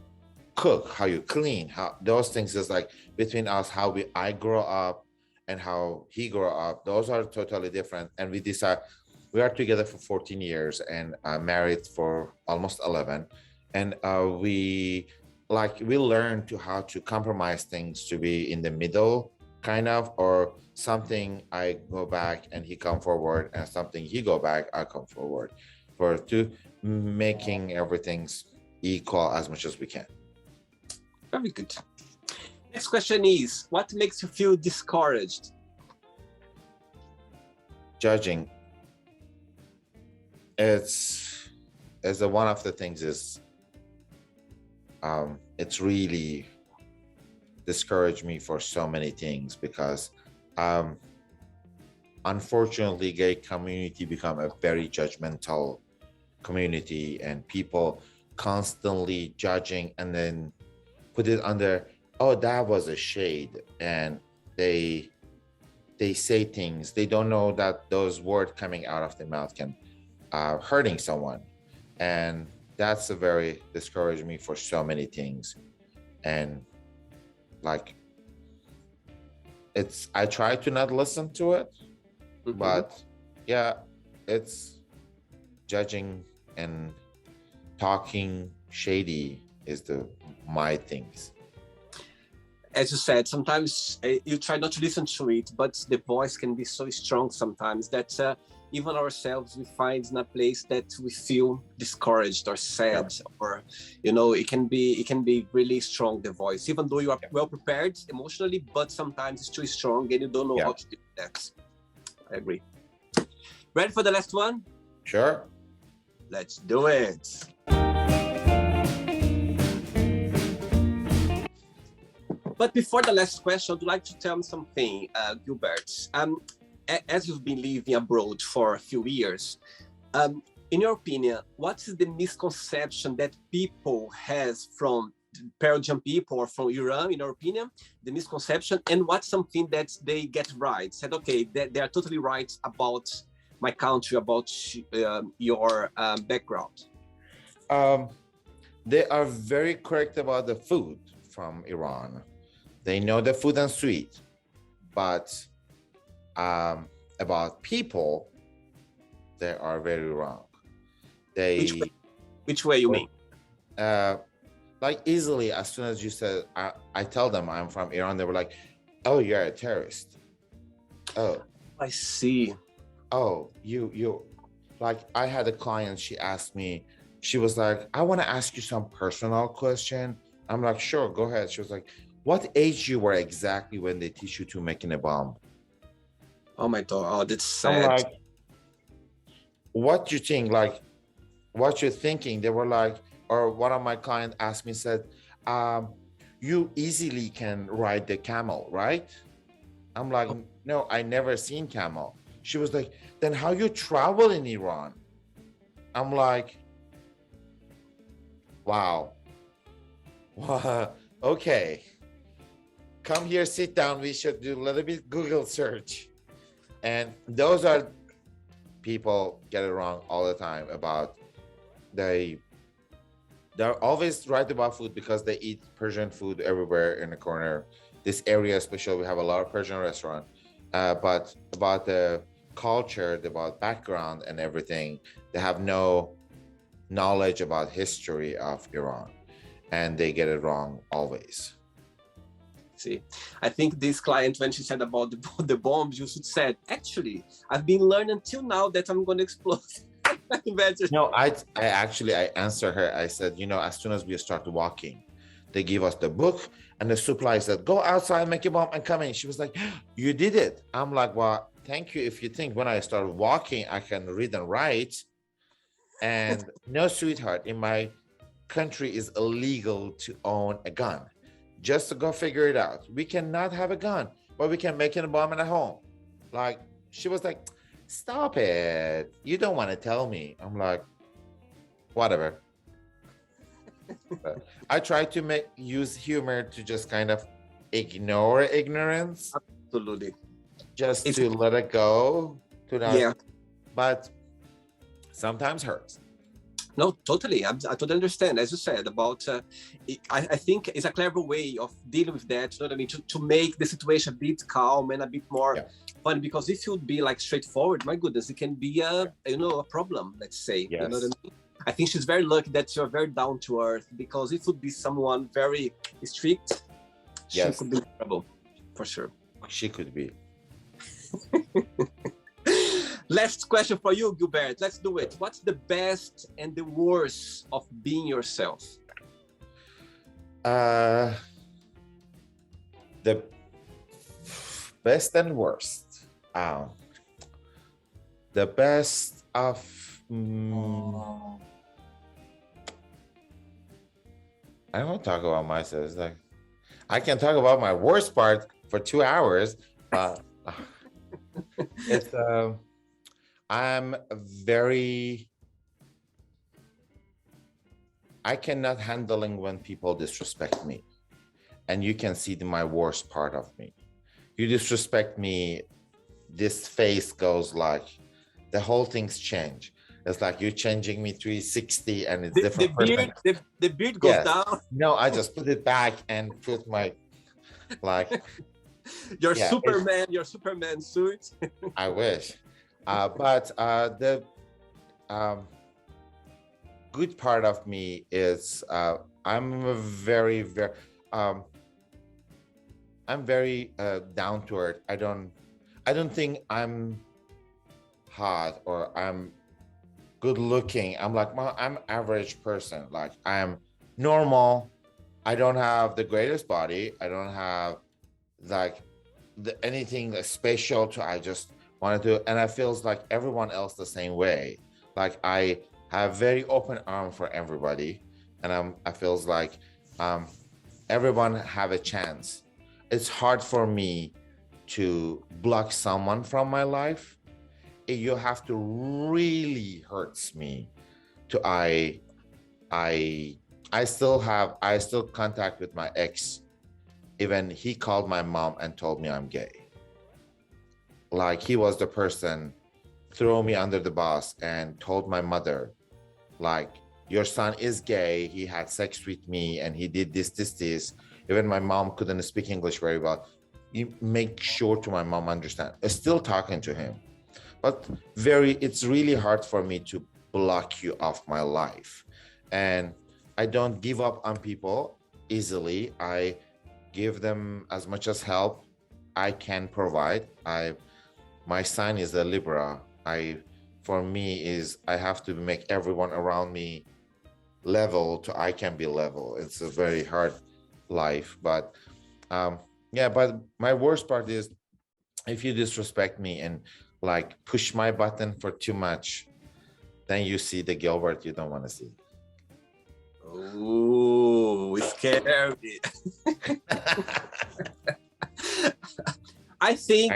cook, how you clean, how those things is like between us, how I grow up and how he grew up. Those are totally different. And we decide, we are together for 14 years and married for almost 11. And we learn to how to compromise things, to be in the middle, kind of, or something I go back and he come forward, and something he go back, I come forward, for to making everything's equal as much as we can. Very good. Next question is, what makes you feel discouraged? Judging. It's one of the things is it's really discouraged me for so many things because um, unfortunately, gay community become a very judgmental community, and people constantly judging and then put it under, oh, that was a shade, and they say things they don't know that those words coming out of their mouth can hurting someone, and that's a very discouraged me for so many things. And like, it's, I try to not listen to it, but yeah, it's judging and talking shady is the my things. As you said, sometimes you try not to listen to it, but the voice can be so strong sometimes that even ourselves we find in a place that we feel discouraged or sad, or it can be really strong, the voice, even though you are well prepared emotionally, but sometimes it's too strong and you don't know how to do that. I agree. Ready for the last one? Sure. Let's do it. But before the last question, I'd like to tell me something, Gilbert. As you've been living abroad for a few years, in your opinion, what is the misconception that people has from Persian people or from Iran, in your opinion, the misconception, and what's something that they get right? Said, okay, they are totally right about my country, about your background. They are very correct about the food from Iran. They know the food and sweet, but about people, they are very wrong. Which way you mean? Like easily, as soon as you said, I tell them I'm from Iran, they were like, oh, you're a terrorist. Oh, I see. Oh, you like, I had a client, she asked me, she was like, I want to ask you some personal question. I'm like, sure, go ahead. She was like, what age you were exactly when they teach you to making a bomb? Oh my God, oh, that's sad. I'm like, what you think, like, what you're thinking? They were like, or one of my clients asked me, said, you easily can ride the camel, right? I'm like, no, I never seen camel. She was like, then how you travel in Iran? I'm like, wow. Okay. Come here, sit down. We should do a little bit Google search. And those are, people get it wrong all the time about they're always right about food because they eat Persian food everywhere in the corner. This area especially, we have a lot of Persian restaurants. But about the culture, about background and everything, they have no knowledge about history of Iran, and they get it wrong always. See, I think this client, when she said about the bombs, you should said, actually, I've been learning until now that I'm going to explode. No, I answer her. I said, as soon as we start walking, they give us the book and the supplies that go outside, make a bomb and come in. She was like, you did it. I'm like, well, thank you. If you think when I start walking, I can read and write. And no, sweetheart, in my country is illegal to own a gun. Just to go figure it out. We cannot have a gun, but we can make a bomb in a home. Like, she was like, stop it. You don't want to tell me. I'm like, whatever. I try to use humor to just kind of ignore ignorance. Absolutely. Just to let it go. But sometimes hurts. No, totally. I totally understand. As you said about, I think it's a clever way of dealing with that. You know what I mean? To make the situation a bit calm and a bit more fun. Because if you'd be like straightforward, my goodness, it can be a problem. Let's say. Yes. You know what I mean? I think she's very lucky that you're very down to earth. Because if it would be someone very strict, she could be in trouble, for sure. She could be. Last question for you, Gilbert. Let's do it. What's the best and the worst of being yourself? The best and worst. The best of. I don't talk about myself. It's like, I can talk about my worst part for 2 hours, but it's I'm very I cannot handling when people disrespect me, and you can see my worst part of me. You disrespect me, this face goes like the whole thing's change. It's like you're changing me 360 and it's The different person. beard, the beard goes Yes. down. No, I just put it back and put my like Your yeah, Superman suit. I wish. But the good part of me is I'm a um, I'm very down to earth. I don't think I'm hot or I'm good looking. I'm like I'm average person. Like I'm normal. I don't have the greatest body. I don't have like anything special to. I just want to do, and I feels like everyone else the same way. Like I have very open arm for everybody, and I feels like um, everyone have a chance. It's hard for me to block someone from my life. You have to really hurts me to I I still contact with my ex. Even he called my mom and told me I'm gay. Like he was the person throw me under the bus and told my mother, like, your son is gay, he had sex with me and he did this. Even my mom couldn't speak English very well. You make sure to my mom understand. I'm still talking to him, but it's really hard for me to block you off my life. And I don't give up on people easily. I give them as much as help I can provide. My sign is a Libra. For me is I have to make everyone around me level to I can be level. It's a very hard life, but yeah. But my worst part is if you disrespect me and like push my button for too much, then you see the Gilbert you don't want to see. Oh, scary. I think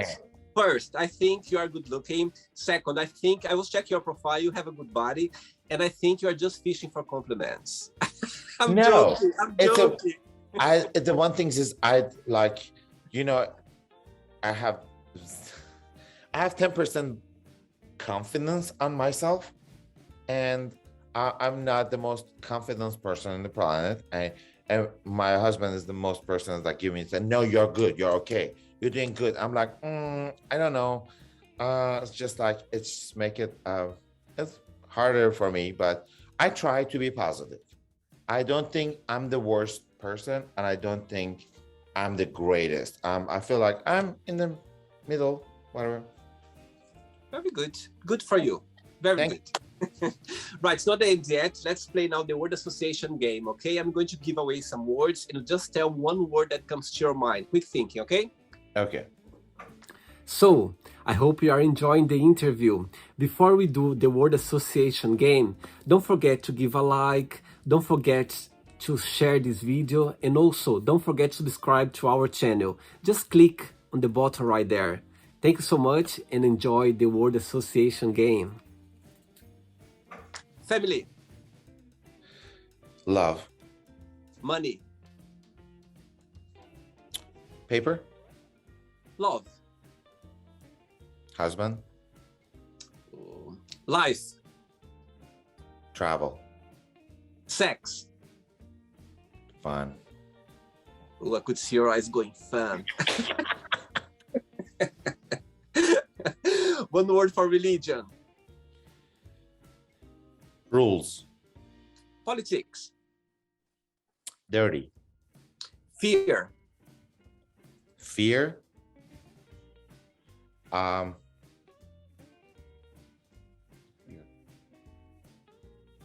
first, I think you are good looking. Second, I think I will check your profile. You have a good body, and I think you are just fishing for compliments. I'm joking. The one thing is I like, you know, I have 10% confidence on myself, and I'm not the most confident person on the planet. And my husband is the most person that give me said, no, you're good, you're okay, you're doing good. I'm like, I don't know. It's just like it's make it it's harder for me, but I try to be positive. I don't think I'm the worst person, and I don't think I'm the greatest. I feel like I'm in the middle, whatever. Very good. Good for you. Very good. Right, it's not the end yet. Let's play now the word association game, okay? I'm going to give away some words and you just tell one word that comes to your mind. Quick thinking, okay? Okay. So, I hope you are enjoying the interview. Before we do the word association game, don't forget to give a like, don't forget to share this video, and also don't forget to subscribe to our channel. Just click on the button right there. Thank you so much and enjoy the word association game. Family. Love. Money. Paper. Love. Husband. Life. Travel. Sex. Fun. Oh, I could see your eyes going fun. One word for religion. Rules. Politics. Dirty. Fear. Fear.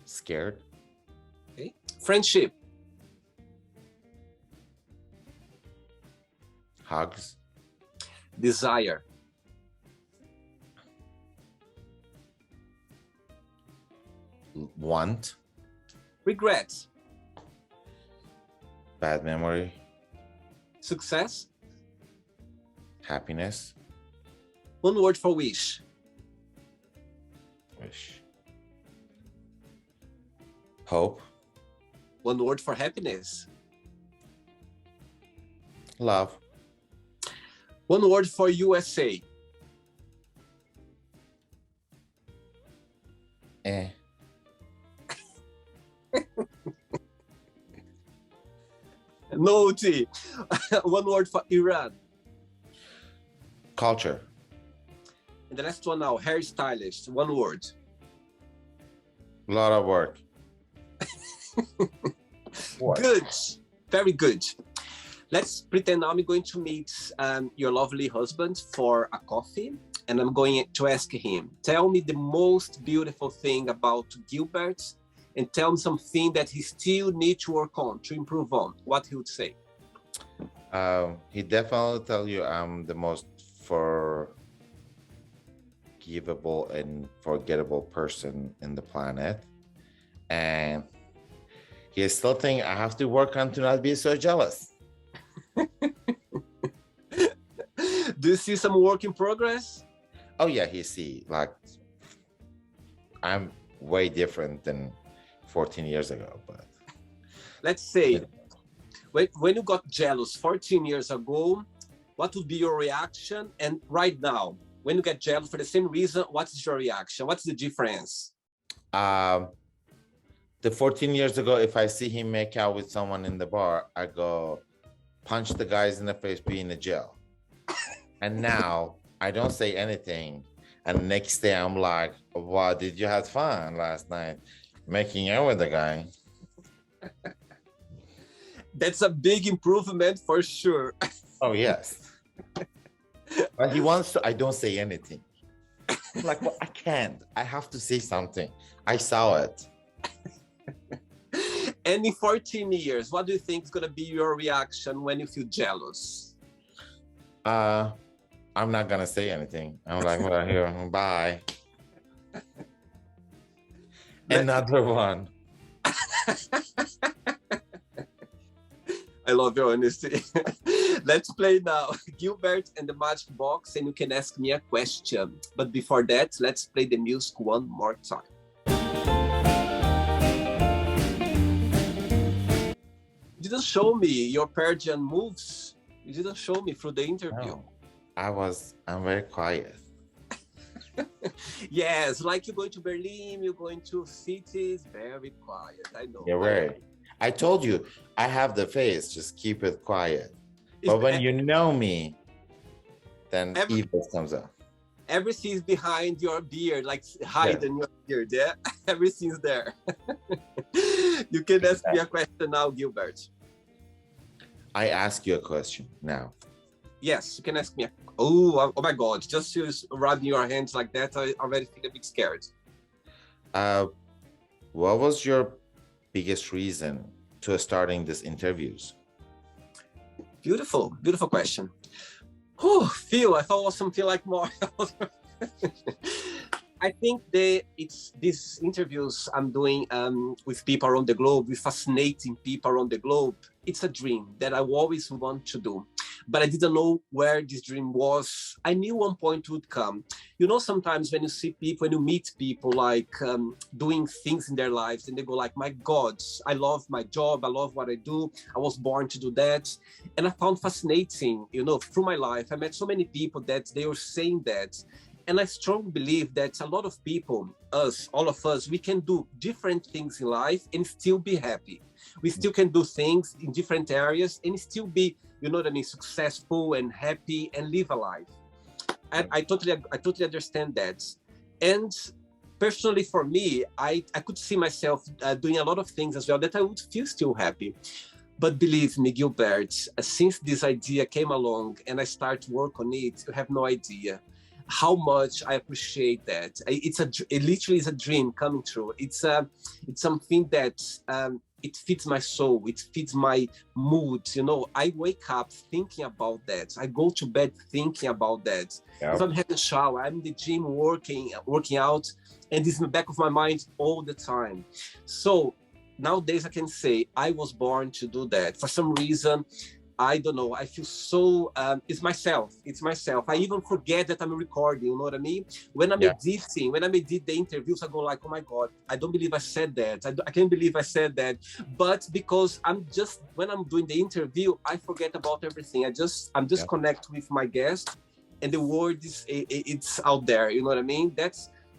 Scared. Okay. Friendship. Hugs. Desire. Want. Regrets. Bad memory. Success. Happiness. One word for wish. Wish. Hope. One word for happiness. Love. One word for USA. No T. One word for Iran. Culture. And the last one now, hairstylist. One word. A lot of work. Good. Very good. Let's pretend now I'm going to meet your lovely husband for a coffee. And I'm going to ask him, tell me the most beautiful thing about Gilbert and tell me something that he still needs to work on, to improve on. What he would say? He definitely tell you I'm the most forgivable and forgettable person in the planet. And he still think I have to work on to not be so jealous. Do you see some work in progress? Oh yeah, he see, like, I'm way different than 14 years ago, but let's say when you got jealous 14 years ago, what would be your reaction? And right now, when you get jealous for the same reason, what is your reaction? What's the difference? The 14 years ago, if I see him make out with someone in the bar, I go punch the guys in the face, be in the jail. And now I don't say anything. And next day I'm like, wow, did you have fun last night making out with the guy? That's a big improvement for sure. Oh, yes. But he wants to, I don't say anything. I'm like, well, I can't. I have to say something. I saw it. And in 14 years, what do you think is going to be your reaction when you feel jealous? I'm not going to say anything. I'm like, well, here, bye. Another one. I love your honesty. Let's play now Gilbert and the Magic Box, and you can ask me a question. But before that, let's play the music one more time. You didn't show me your Persian moves. You didn't show me through the interview. No, I'm very quiet. Yes, like you're going to Berlin, you're going to cities, very quiet. I know. You're right. I told you, I have the face, just keep it quiet. But when you know me, then evil comes out. Everything's behind your beard, like hiding your beard, yeah? Everything's there. You can ask me a question now, Gilbert. I ask you a question now. Yes, you can ask me. Oh my God, just rubbing your hands like that, I already feel a bit scared. What was your biggest reason to starting these interviews? Beautiful, beautiful question. Oh, Phil, I thought it was something like more. I think it's these interviews I'm doing with people around the globe, with fascinating people around the globe. It's a dream that I always want to do, but I didn't know where this dream was. I knew one point would come. You know, sometimes when you see people, when you meet people like doing things in their lives and they go like, my God, I love my job. I love what I do. I was born to do that. And I found fascinating, you know, through my life, I met so many people that they were saying that. And I strongly believe that a lot of people, all of us, we can do different things in life and still be happy. We still can do things in different areas and still be, you know what I mean, successful and happy and live a life. And I totally understand that. And personally for me, I could see myself doing a lot of things as well that I would feel still happy. But believe me, Gilbert, since this idea came along and I start to work on it, you have no idea how much I appreciate that. It literally is a dream coming true. It's something that it fits my soul. It fits my mood. You know, I wake up thinking about that. I go to bed thinking about that. Yep. If I'm having a shower, I'm in the gym working out, and it's in the back of my mind all the time. So nowadays I can say I was born to do that. For some reason, I don't know, I feel so, it's myself. I even forget that I'm recording, you know what I mean? When I'm editing, when I edit the interviews, I go like, oh my God, I don't believe I said that. I can't believe I said that. But because when I'm doing the interview, I forget about everything. I'm just connect with my guest, and the word it's out there, you know what I mean?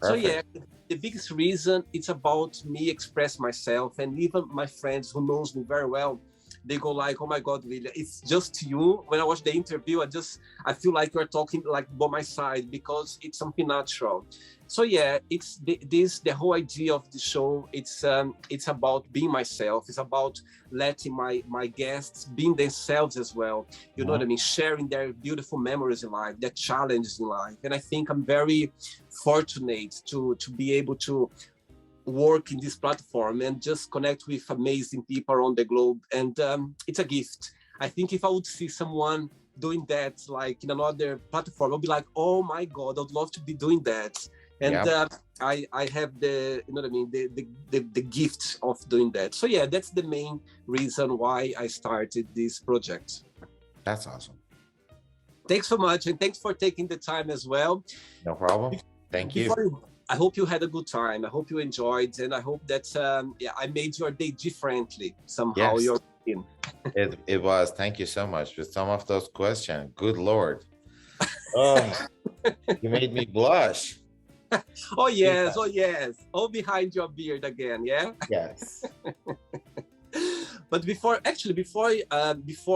So yeah, the biggest reason it's about me express myself, and even my friends who knows me very well, they go like, oh my God, William, it's just you. When I watch the interview, I feel like you're talking like by my side, because it's something natural. So yeah, it's the whole idea of the show. It's about being myself. It's about letting my guests being themselves as well. You know what I mean? Sharing their beautiful memories in life, their challenges in life. And I think I'm very fortunate to be able to work in this platform and just connect with amazing people around the globe. And it's a gift. I think if I would see someone doing that like in another platform, I'll be like, oh my God, I'd love to be doing that. And I have the, you know what I mean, the gift of doing that. So yeah, that's the main reason why I started this project. That's awesome. Thanks so much. And thanks for taking the time as well. No problem. Thank you. I hope you had a good time. I hope you enjoyed, and I hope that I made your day differently somehow. Yes. Your routine. It was. Thank you so much. With some of those questions, good Lord, oh, you made me blush. Oh yes, oh yes. All behind your beard again, yeah. Yes. But before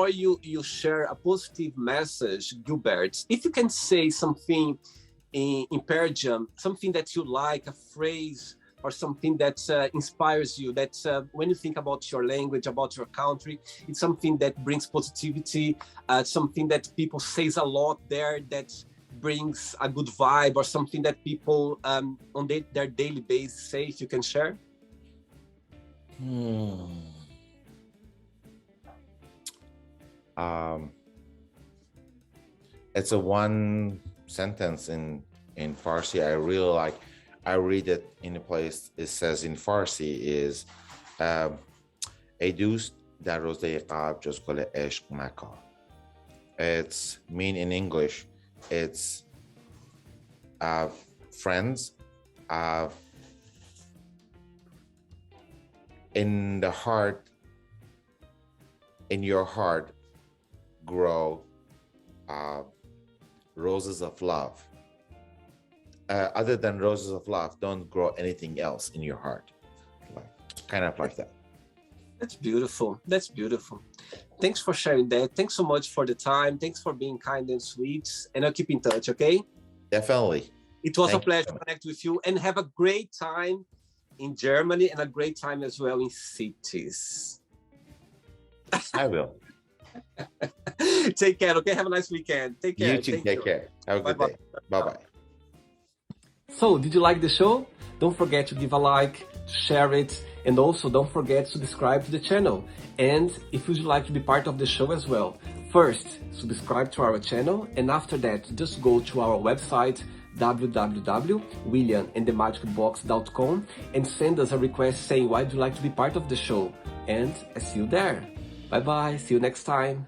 you share a positive message, Gilbert, if you can say something in Persian, something that you like, a phrase or something that inspires you, that when you think about your language, about your country, it's something that brings positivity, something that people says a lot there that brings a good vibe, or something that people on their daily basis say, if you can share? It's a one sentence in Farsi I really like. I read it in a place. It says in Farsi is ای دوست در روزه قبل جز گل عشق مکار. It's mean in English, it's friends, in the heart, in your heart grow roses of love. Other than roses of love, don't grow anything else in your heart. Kind of like that. That's beautiful. That's beautiful. Thanks for sharing that. Thanks so much for the time. Thanks for being kind and sweet. And I'll keep in touch, okay? Definitely. It was a pleasure to connect with you, and have a great time in Germany and a great time as well in cities. I will. Take care, okay? Have a nice weekend. Take care. You too. Take care. Have a good day. Bye-bye. So, did you like the show? Don't forget to give a like, share it, and also don't forget to subscribe to the channel. And if you'd like to be part of the show as well, first, subscribe to our channel, and after that, just go to our website, www.williamandthemagicbox.com, and send us a request saying why would you like to be part of the show. And I see you there. Bye-bye. See you next time.